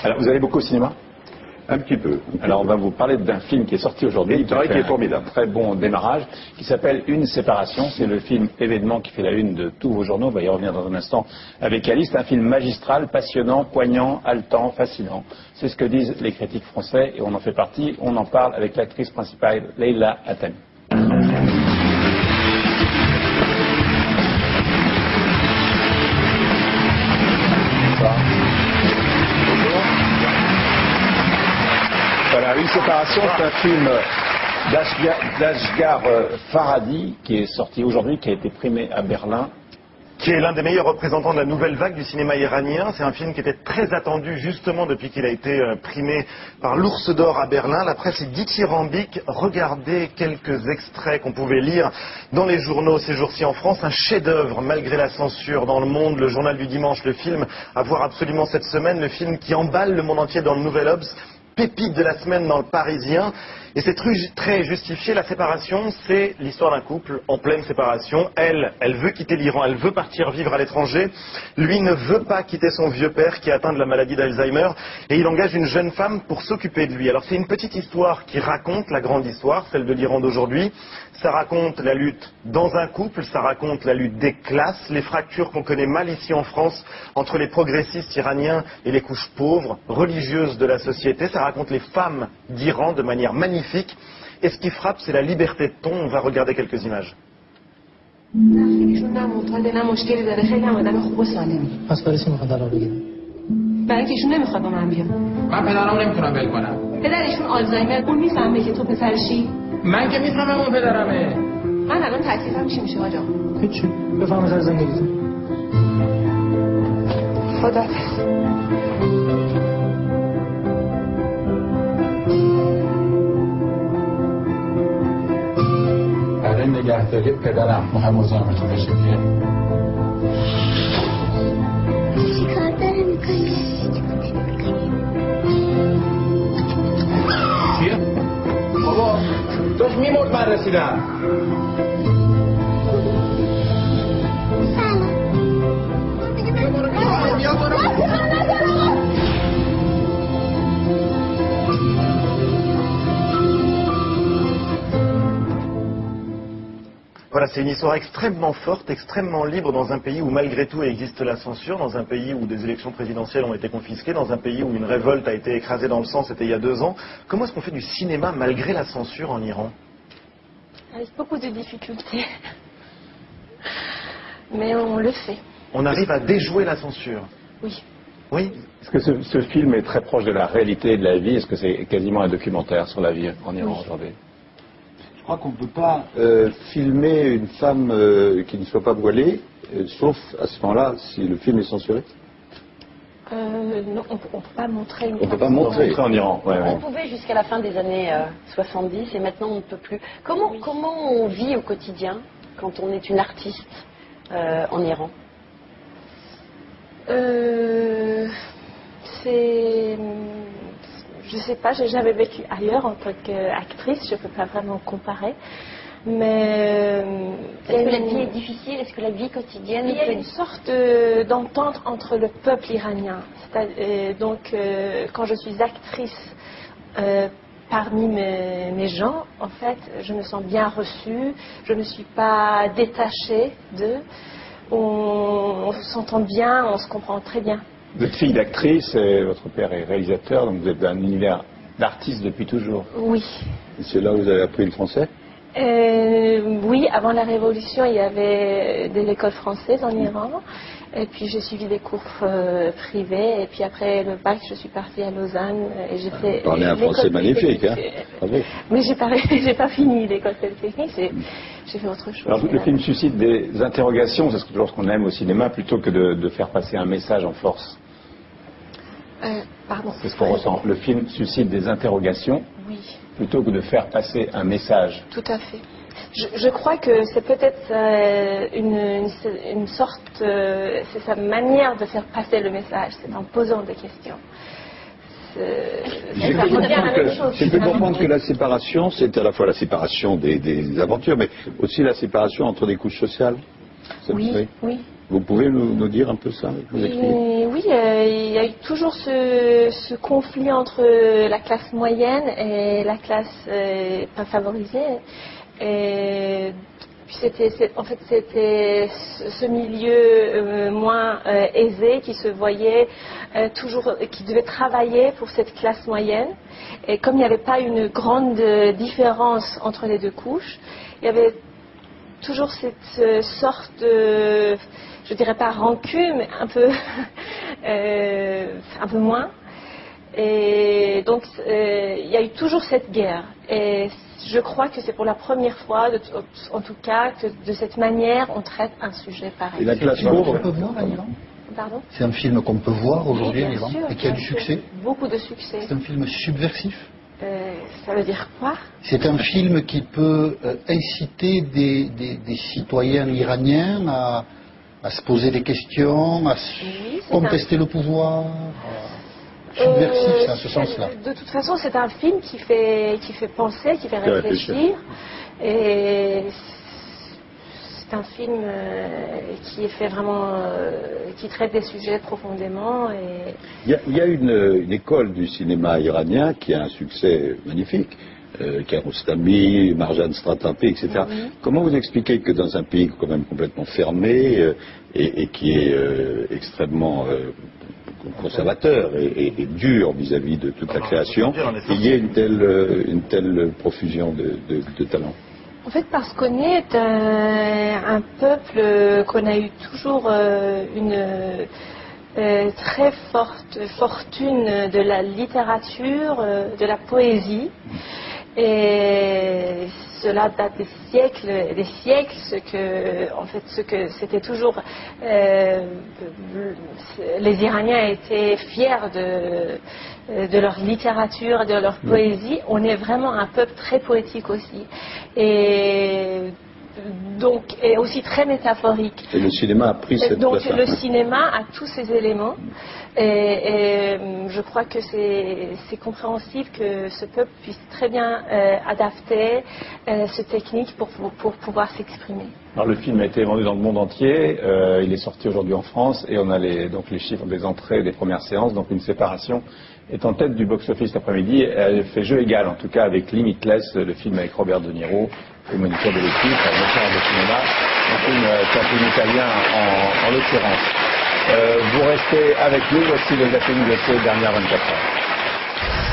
Alors, vous allez beaucoup au cinéma? Un petit peu. Alors, on va vous parler d'un film qui est sorti aujourd'hui. Il paraît qu'il est formidable. Très bon démarrage, qui s'appelle Une séparation. C'est le film événement qui fait la une de tous vos journaux. On va y revenir dans un instant avec Alice. C'est un film magistral, passionnant, poignant, haletant, fascinant. C'est ce que disent les critiques français et on en fait partie. On en parle avec l'actrice principale, Leila Attani. Voilà, Une séparation, c'est un film d'Ashghar Farhadi qui est sorti aujourd'hui, qui a été primé à Berlin. Qui est l'un des meilleurs représentants de la nouvelle vague du cinéma iranien. C'est un film qui était très attendu justement depuis qu'il a été primé par l'Ours d'Or à Berlin. La presse est dithyrambique. Regardez quelques extraits qu'on pouvait lire dans les journaux ces jours-ci en France. Un chef-d'œuvre malgré la censure dans Le Monde, le Journal du Dimanche, le film à voir absolument cette semaine, le film qui emballe le monde entier dans le Nouvel Obs. Pépite de la semaine dans le Parisien. Et c'est très justifié. La séparation, c'est l'histoire d'un couple en pleine séparation. Elle veut quitter l'Iran, elle veut partir vivre à l'étranger. Lui ne veut pas quitter son vieux père qui est atteint de la maladie d'Alzheimer. Et il engage une jeune femme pour s'occuper de lui. Alors c'est une petite histoire qui raconte la grande histoire, celle de l'Iran d'aujourd'hui. Ça raconte la lutte dans un couple, ça raconte la lutte des classes, les fractures qu'on connaît mal ici en France entre les progressistes iraniens et les couches pauvres, religieuses de la société. Ça raconte les femmes d'Iran de manière magnifique. Et ce qui frappe, c'est la liberté de ton. On va regarder quelques images. من که میفهمم اون پدرمه. من الان تکلیفم چی میشه آقا؟ هیچی. بفهم سر زندگیتون. خدا. برای نگهداری پدرم مهم مزاحمتون بشه که چی کار داره میکنی؟ چیه؟ بابا داشت میمرد من رسیدم. Voilà, c'est une histoire extrêmement forte, extrêmement libre dans un pays où malgré tout existe la censure, dans un pays où des élections présidentielles ont été confisquées, dans un pays où une révolte a été écrasée dans le sang, c'était il y a 2 ans. Comment est-ce qu'on fait du cinéma malgré la censure en Iran? Avec beaucoup de difficultés, mais on le fait. On arrive à déjouer la censure? Oui. Oui. Est-ce que ce film est très proche de la réalité et de la vie? Est-ce que c'est quasiment un documentaire sur la vie en Iran aujourd'hui? Je crois qu'on ne peut pas filmer une femme qui ne soit pas voilée, sauf à ce moment-là, si le film est censuré. Non, on ne peut pas montrer une On ne peut pas montrer en Iran. Ouais, On pouvait jusqu'à la fin des années 70 et maintenant on ne peut plus. Comment on vit au quotidien quand on est une artiste en Iran? Je sais pas, j'ai jamais vécu ailleurs en tant qu'actrice, je peux pas vraiment comparer. Mais est-ce que la vie est difficile? Est-ce que la vie quotidienne? Il y a une sorte d'entente entre le peuple iranien. Donc, quand je suis actrice parmi mes gens, en fait, je me sens bien reçue. Je ne suis pas détachée d'eux. On s'entend bien, on se comprend très bien. Vous êtes fille d'actrice et votre père est réalisateur, donc vous êtes dans un univers d'artiste depuis toujours. Oui. Et c'est là où vous avez appris le français? Oui, avant la Révolution, il y avait de l'école française en Iran. Et puis j'ai suivi des cours privés. Et puis après le bac, je suis partie à Lausanne et j'ai fait. Vous parlez un français magnifique, hein? Bravo. Mais j'ai pas fini l'école polytechnique. J'ai fait autre chose. Alors le film suscite des interrogations, c'est toujours ce qu'on aime au cinéma, plutôt que de faire passer un message en force. Pardon. C'est ce qu'on ressent. Le film suscite des interrogations. Oui. Plutôt que de faire passer un message. Tout à fait. Je crois que c'est peut-être une sorte, c'est sa manière de faire passer le message, c'est en posant des questions. J'ai pu comprendre que la séparation, c'est à la fois la séparation des aventures, mais aussi la séparation entre des couches sociales. Oui, oui. Vous pouvez nous dire un peu ça, nous expliquer? Oui, il y a eu toujours ce conflit entre la classe moyenne et la classe pas favorisée. Et puis c'était ce milieu moins aisé qui se voyait toujours, qui devait travailler pour cette classe moyenne. Et comme il n'y avait pas une grande différence entre les deux couches, il y avait toujours cette sorte de, je dirais pas rancune, mais un peu moins. Et donc il y a eu toujours cette guerre. Et je crois que c'est pour la première fois, en tout cas, que de cette manière on traite un sujet pareil. Et la classe pauvre, on peut voir en Iran. Pardon ? C'est un film qu'on peut voir aujourd'hui Oui, en bien Iran sûr, et qui a bien du sûr. succès. Beaucoup de succès. C'est un film subversif. Ça veut dire quoi ? C'est un film qui peut inciter des citoyens iraniens à se poser des questions, à Oui, c'est contester le pouvoir. Subversif, c'est à ce sens-là. De toute façon, c'est un film qui fait penser, qui fait réfléchir. Et c'est un film qui est fait vraiment, qui traite des sujets profondément. Et... il y a une école du cinéma iranien qui a un succès magnifique. Kiarostami, Marjan Stratampi, etc. Oui. Comment vous expliquez que dans un pays quand même complètement fermé et qui est extrêmement conservateur et dur vis-à-vis de toute la création, il y ait une telle profusion de talents? En fait, parce qu'on est un peuple qu'on a eu toujours une très forte fortune de la littérature, de la poésie. Et cela date des siècles et des siècles, ce que c'était toujours les Iraniens étaient fiers de leur littérature, de leur poésie. On est vraiment un peuple très poétique aussi. Et aussi très métaphorique. Et le cinéma a pris cette place-là. Donc le cinéma a tous ces éléments et je crois que c'est compréhensible que ce peuple puisse très bien adapter cette technique pour pouvoir s'exprimer. Alors le film a été vendu dans le monde entier, il est sorti aujourd'hui en France et on a les chiffres des entrées des premières séances, donc Une séparation est en tête du box-office cet après-midi. Elle fait jeu égal en tout cas avec Limitless, le film avec Robert De Niro et Monica Bellucci, un auteur de cinéma, un film italien en l'occurrence. Vous restez avec nous, voici le zapping de ces dernières 24 heures.